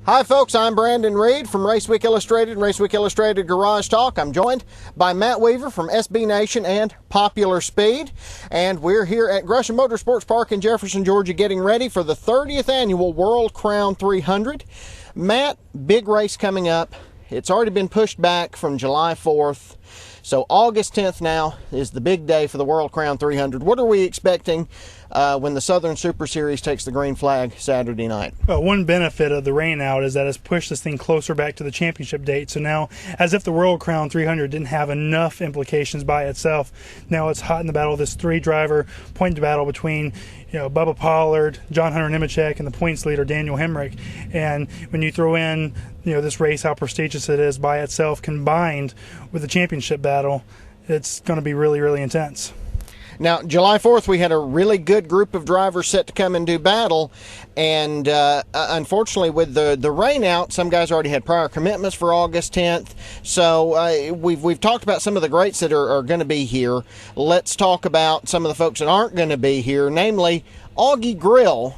Hi folks, I'm Brandon Reed from Raceweek Illustrated and Raceweek Illustrated Garage Talk. I'm joined by Matt Weaver from SB Nation and Popular Speed. And we're here at Gresham Motorsports Park in Jefferson, Georgia, getting ready for the 30th annual World Crown 300. Matt, big race coming up. It's already been pushed back from July 4th. So August 10th now is the big day for the World Crown 300. What are we expecting when the Southern Super Series takes the green flag Saturday night? Well, one benefit of the rain out is that it's pushed this thing closer back to the championship date. So now, as if the World Crown 300 didn't have enough implications by itself, now it's hot in the battle. This three-driver point battle between Bubba Pollard, John Hunter Nemechek, and the points leader Daniel Hemrick. And when you throw in this race, how prestigious it is by itself, combined with the championship battle, it's going to be really, really intense. Now, July 4th, we had a really good group of drivers set to come and do battle, and unfortunately, with the rain out, some guys already had prior commitments for August 10th. So we've talked about some of the greats that are going to be here. Let's talk about some of the folks that aren't going to be here, namely Augie Grill.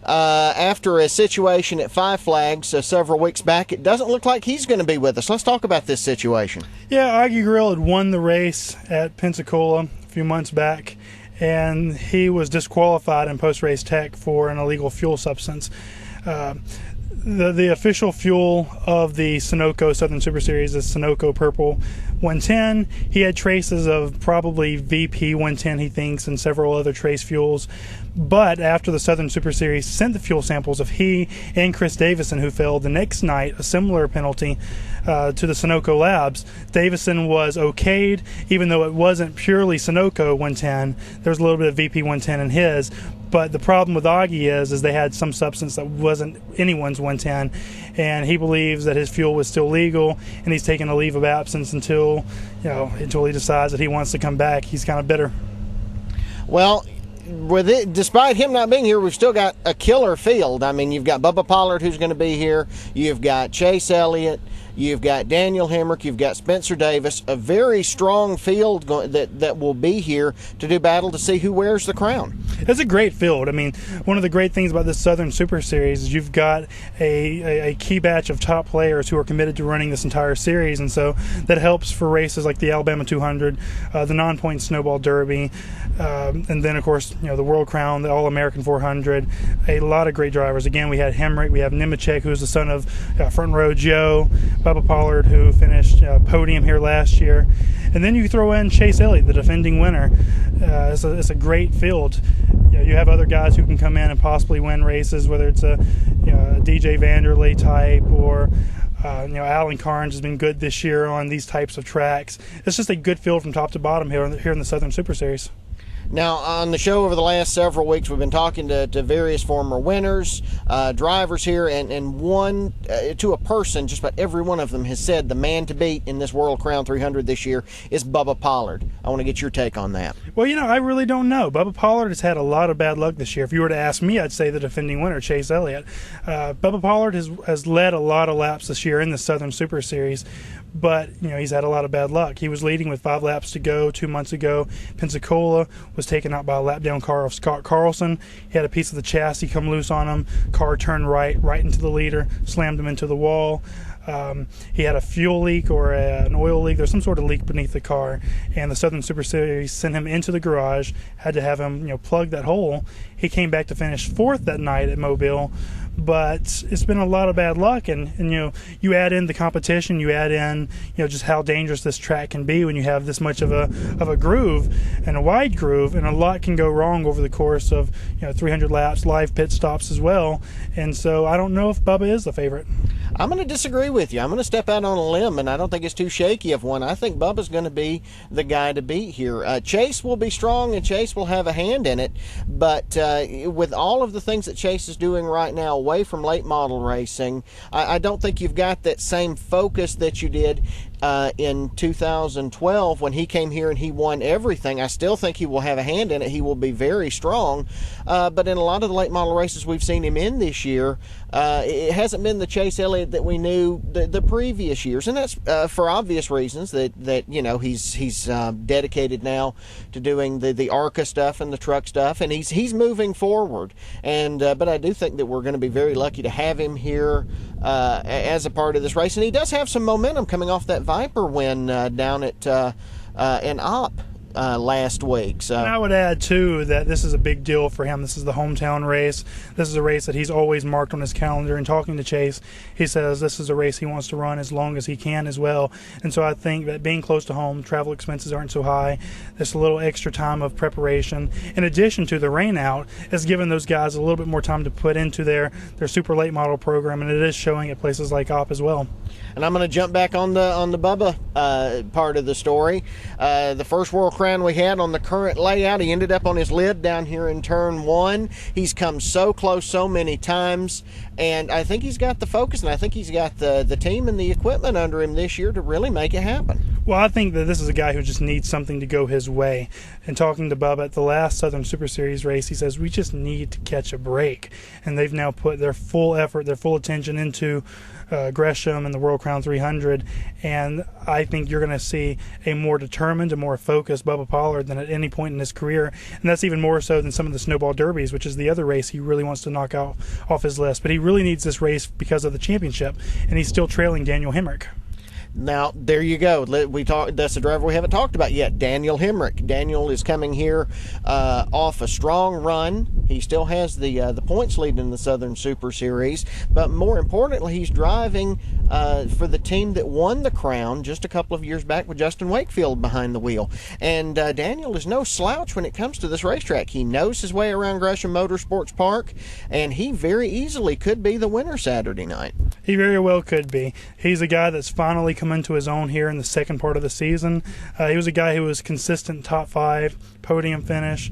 After a situation at Five Flags several weeks back, it doesn't look like he's going to be with us. Let's talk about this situation. Yeah, Augie Grill had won the race at Pensacola a few months back, and he was disqualified in post-race tech for an illegal fuel substance. The official fuel of the Sunoco Southern Super Series is Sunoco Purple 110. He had traces of probably VP 110, he thinks, and several other trace fuels. But after the Southern Super Series sent the fuel samples of he and Chris Davison, who failed the next night, a similar penalty to the Sunoco labs, Davison was okayed, even though it wasn't purely Sunoco 110. There was a little bit of VP 110 in his. But the problem with Augie is they had some substance that wasn't anyone's 110, and he believes that his fuel was still legal, and he's taking a leave of absence until he decides that he wants to come back. He's kind of bitter. Well, with it, despite him not being here, we've still got a killer field. I mean, you've got Bubba Pollard, who's going to be here. You've got Chase Elliott. You've got Daniel Hemrick. You've got Spencer Davis. A very strong field that will be here to do battle to see who wears the crown. It's a great field. I mean, one of the great things about this Southern Super Series is you've got a key batch of top players who are committed to running this entire series, and so that helps for races like the Alabama 200, the non-point Snowball Derby, and then, of course, the World Crown, the All-American 400. A lot of great drivers. Again, we had Hemrick. We have Nemechek, who's the son of Front Row Joe. Bubba Pollard, who finished podium here last year. And then you throw in Chase Elliott, the defending winner. It's a great field. You have other guys who can come in and possibly win races, whether it's a DJ Vanderlei type or Alan Carnes has been good this year on these types of tracks. It's just a good field from top to bottom here in the Southern Super Series. Now, on the show over the last several weeks, we've been talking to various former winners, drivers here, and one, to a person, just about every one of them has said the man to beat in this World Crown 300 this year is Bubba Pollard. I want to get your take on that. Well, I really don't know. Bubba Pollard has had a lot of bad luck this year. If you were to ask me, I'd say the defending winner, Chase Elliott. Bubba Pollard has led a lot of laps this year in the Southern Super Series, but he's had a lot of bad luck. He was leading with 5 laps to go 2 months ago. Pensacola was taken out by a lap down car of Scott Carlson. He had a piece of the chassis come loose on him. Car turned right into the leader, slammed him into the wall. He had a fuel leak or an oil leak. There's some sort of leak beneath the car, and the Southern Super Series sent him into the garage, had to have him plug that hole. He came back to finish 4th that night at Mobile, but it's been a lot of bad luck, and you add in the competition, you add in just how dangerous this track can be when you have this much of a groove and a wide groove, and a lot can go wrong over the course of 300 laps, live pit stops as well. And so I don't know if Bubba is the favorite. I'm going to disagree with you. I'm going to step out on a limb, and I don't think it's too shaky of one. I think Bubba's going to be the guy to beat here. Chase will be strong, and Chase will have a hand in it, but with all of the things that Chase is doing right now away from late model racing, I don't think you've got that same focus that you did. in 2012 when he came here and he won everything. I still think he will have a hand in it. He will be very strong. But in a lot of the late model races we've seen him in this year, it hasn't been the Chase Elliott that we knew the previous years, and that's for obvious reasons. That you know, he's dedicated now to doing the ARCA stuff and the truck stuff, and he's moving forward. And but I do think that we're going to be very lucky to have him here as a part of this race, and he does have some momentum coming off that Viper win down at an Op last week. So, and I would add too that this is a big deal for him. This is the hometown race. This is a race that he's always marked on his calendar. And talking to Chase, he says this is a race he wants to run as long as he can as well. And so I think that being close to home, travel expenses aren't so high. There's a little extra time of preparation, in addition to the rain out, has given those guys a little bit more time to put into their super late model program, and it is showing at places like Op as well. And I'm going to jump back on the Bubba part of the story. The first World Crown we had on the current layout, he ended up on his lid down here in turn 1. He's come so close so many times, and I think he's got the focus, and I think he's got the team and the equipment under him this year to really make it happen. Well, I think that this is a guy who just needs something to go his way. And talking to Bubba at the last Southern Super Series race, he says, we just need to catch a break. And they've now put their full effort, their full attention into Gresham and the World Crown 300, and I think you're going to see a more determined, a more focused Bubba Pollard than at any point in his career, and that's even more so than some of the Snowball Derbies, which is the other race he really wants to knock out off his list. But he really needs this race because of the championship, and he's still trailing Daniel Hemrick. Now, there you go. That's a driver we haven't talked about yet, Daniel Hemrick. Daniel is coming here off a strong run. He still has the points lead in the Southern Super Series, but more importantly, he's driving for the team that won the crown just a couple of years back with Justin Wakefield behind the wheel. And Daniel is no slouch when it comes to this racetrack. He knows his way around Gresham Motorsports Park, and he very easily could be the winner Saturday night. He very well could be. He's a guy that's finally come into his own here in the second part of the season. He was a guy who was consistent top 5, podium finish.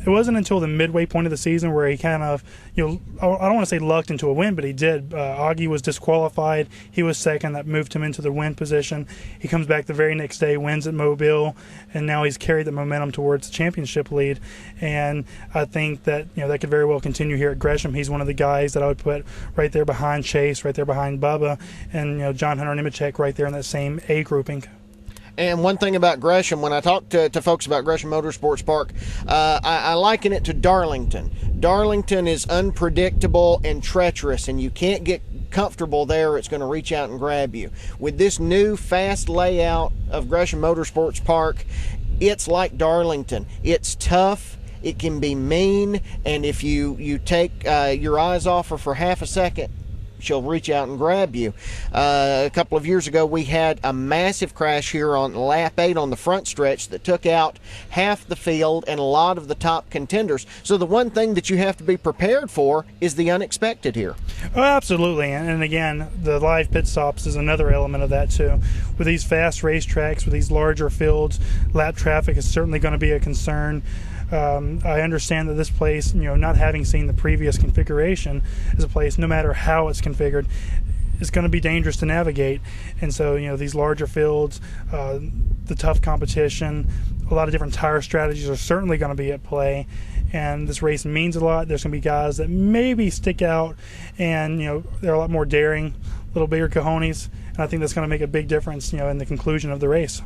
It wasn't until the midway point of the season where he kind of, I don't want to say lucked into a win, but he did. Augie was disqualified. He was second. That moved him into the win position. He comes back the very next day, wins at Mobile, and now he's carried the momentum towards the championship lead. And I think that, that could very well continue here at Gresham. He's one of the guys that I would put right there behind Chase, right there behind Bubba, and, John Hunter Nemechek right there in that same A grouping. And one thing about Gresham, when I talk to folks about Gresham Motorsports Park, I liken it to Darlington. Darlington is unpredictable and treacherous, and you can't get comfortable there. It's going to reach out and grab you. With this new fast layout of Gresham Motorsports Park, it's like Darlington. It's tough. It can be mean, and if you take your eyes off her for half a second, she'll reach out and grab you. A couple of years ago, we had a massive crash here on lap 8 on the front stretch that took out half the field and a lot of the top contenders. So the one thing that you have to be prepared for is the unexpected here. Oh, absolutely. And again, the live pit stops is another element of that too. With these fast racetracks, with these larger fields, lap traffic is certainly going to be a concern. I understand that this place, not having seen the previous configuration, is a place, no matter how it's configured, is going to be dangerous to navigate. And so, these larger fields, the tough competition, a lot of different tire strategies are certainly going to be at play. And this race means a lot. There's going to be guys that maybe stick out and, they're a lot more daring, a little bigger cojones. And I think that's going to make a big difference, in the conclusion of the race.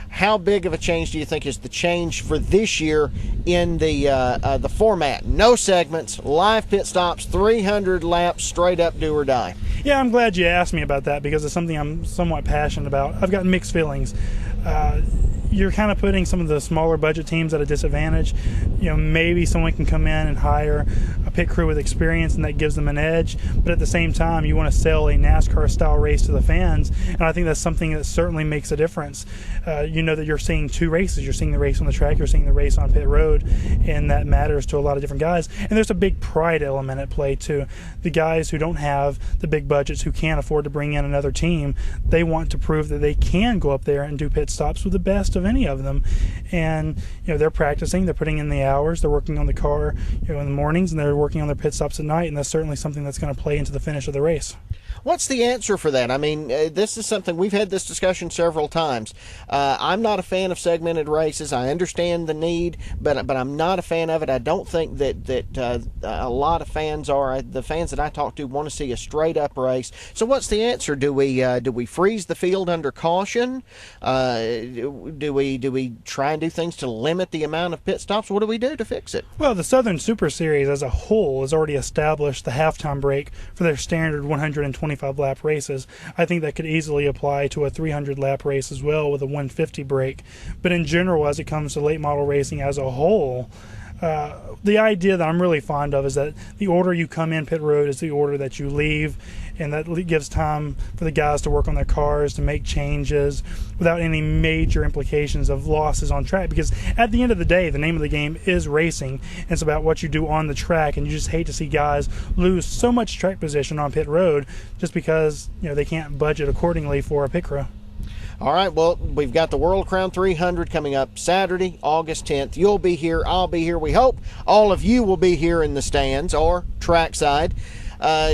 How big of a change do you think is the change for this year in the format? No segments, live pit stops, 300 laps, straight up do or die. Yeah, I'm glad you asked me about that because it's something I'm somewhat passionate about. I've got mixed feelings. You're kind of putting some of the smaller budget teams at a disadvantage. Maybe someone can come in and hire a pit crew with experience and that gives them an edge, but at the same time you want to sell a NASCAR style race to the fans, and I think that's something that certainly makes a difference. That you're seeing two races. You're seeing the race on the track, you're seeing the race on pit road, and that matters to a lot of different guys. And there's a big pride element at play too. The guys who don't have the big budgets, who can't afford to bring in another team, they want to prove that they can go up there and do pit stops with the best of of any of them. And they're practicing, they're putting in the hours, they're working on the car in the mornings, and they're working on their pit stops at night, and that's certainly something that's going to play into the finish of the race. What's the answer for that? I mean, this is something we've had this discussion several times. I'm not a fan of segmented races. I understand the need, but I'm not a fan of it. I don't think that a lot of fans are. The fans that I talk to want to see a straight up race. So what's the answer? Do we freeze the field under caution? Do we try and do things to limit the amount of pit stops? What do we do to fix it? Well, the Southern Super Series as a whole has already established the halftime break for their standard 125 lap races. I think that could easily apply to a 300 lap race as well with a 150 break. But in general, as it comes to late model racing as a whole, the idea that I'm really fond of is that the order you come in pit road is the order that you leave, and that gives time for the guys to work on their cars, to make changes without any major implications of losses on track. Because at the end of the day, the name of the game is racing, and it's about what you do on the track, and you just hate to see guys lose so much track position on pit road just because they can't budget accordingly for a pit crew. All right, well, we've got the World Crown 300 coming up Saturday, August 10th. You'll be here. I'll be here. We hope all of you will be here in the stands or trackside. At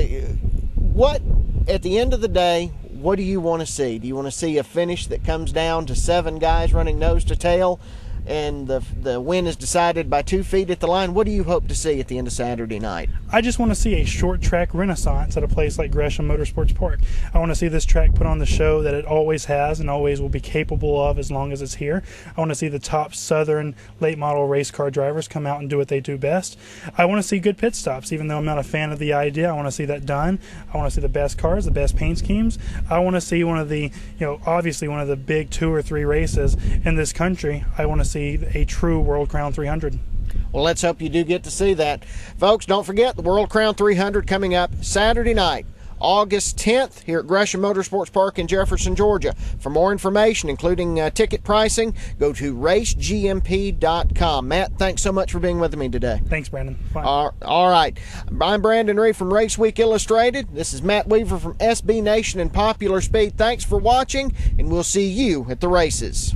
the end of the day, what do you want to see? Do you want to see a finish that comes down to 7 guys running nose to tail and the win is decided by 2 feet at the line? What do you hope to see at the end of Saturday night? I just want to see a short track renaissance at a place like Gresham Motorsports Park. I want to see this track put on the show that it always has and always will be capable of as long as it's here. I want to see the top Southern late model race car drivers come out and do what they do best. I want to see good pit stops, even though I'm not a fan of the idea. I want to see that done. I want to see the best cars, the best paint schemes. I want to see one of the, obviously one of the big 2 or 3 races in this country. I want to see a true World Crown 300. Well, let's hope you do get to see that. Folks, don't forget the World Crown 300 coming up Saturday night, August 10th, here at Gresham Motorsports Park in Jefferson, Georgia. For more information, including ticket pricing, go to racegmp.com. Matt, thanks so much for being with me today. Thanks, Brandon. Fine. All right. I'm Brandon Reed from Raceweek Illustrated. This is Matt Weaver from SB Nation and Popular Speed. Thanks for watching, and we'll see you at the races.